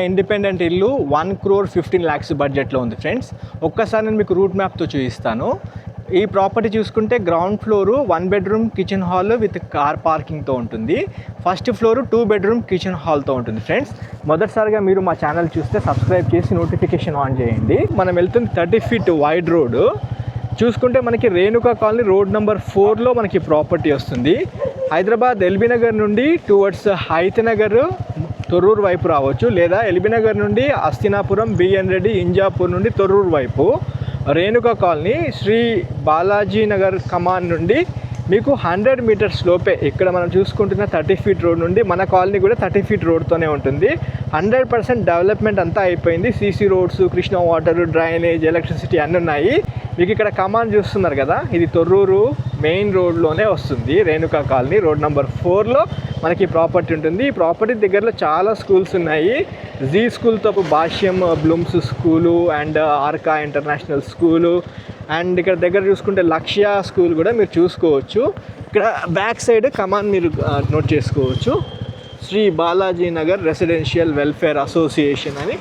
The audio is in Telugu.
ఇండిపెండెంట్ ఇల్లు 1,15,00,000 బడ్జెట్లో ఉంది ఫ్రెండ్స్. ఒక్కసారి నేను మీకు రూట్ మ్యాప్తో చూపిస్తాను. ఈ ప్రాపర్టీ చూసుకుంటే ground floor 1 bedroom kitchen hall with car పార్కింగ్తో ఉంటుంది. ఫస్ట్ ఫ్లోరు 2 బెడ్రూమ్ కిచెన్ హాల్తో ఉంటుంది ఫ్రెండ్స్. మొదటిసారిగా మీరు మా ఛానల్ చూస్తే సబ్స్క్రైబ్ చేసి నోటిఫికేషన్ ఆన్ చేయండి. మనం వెళ్తుంది 30 feet వైడ్ రోడ్. చూసుకుంటే మనకి రేణుకా కాలనీ రోడ్ నెంబర్ 4లో మనకి ప్రాపర్టీ వస్తుంది. హైదరాబాద్ ఎల్బీ నగర్ నుండి టువర్డ్స్ హైతనగర్ తొర్రూరు వైపు రావచ్చు, లేదా ఎల్బీ నగర్ నుండి అస్తినాపురం, బిఎన్ రెడ్డి, ఇంజాపూర్ నుండి తొర్రూరు వైపు. రేణుకా కాలనీ శ్రీ బాలాజీ నగర్ కమాన్ నుండి మీకు 100 meters లోపే. ఇక్కడ మనం చూసుకుంటున్న 30 feet రోడ్ నుండి మన కాలనీ కూడా 30 feet రోడ్తోనే ఉంటుంది. 100% డెవలప్మెంట్ అంతా అయిపోయింది. CC roads, Krishna water, drainage, electricity అన్నీ ఉన్నాయి. మీకు ఇక్కడ కమాన్ చూస్తున్నారు కదా, ఇది తొర్రూరు మెయిన్ రోడ్లోనే వస్తుంది. రేణుకా కాలనీ రోడ్ నెంబర్ 4లో మనకి ప్రాపర్టీ ఉంటుంది. ఈ ప్రాపర్టీ దగ్గరలో చాలా స్కూల్స్ ఉన్నాయి. జీ స్కూల్తో Bhashyam Blooms school and Arka international school, and ఇక్కడ దగ్గర చూసుకుంటే లక్ష్య స్కూల్ కూడా మీరు చూసుకోవచ్చు. ఇక్కడ బ్యాక్ సైడ్ కమాన్ మీరు నోట్ చేసుకోవచ్చు. Shri Balaji Nagar residential welfare association అని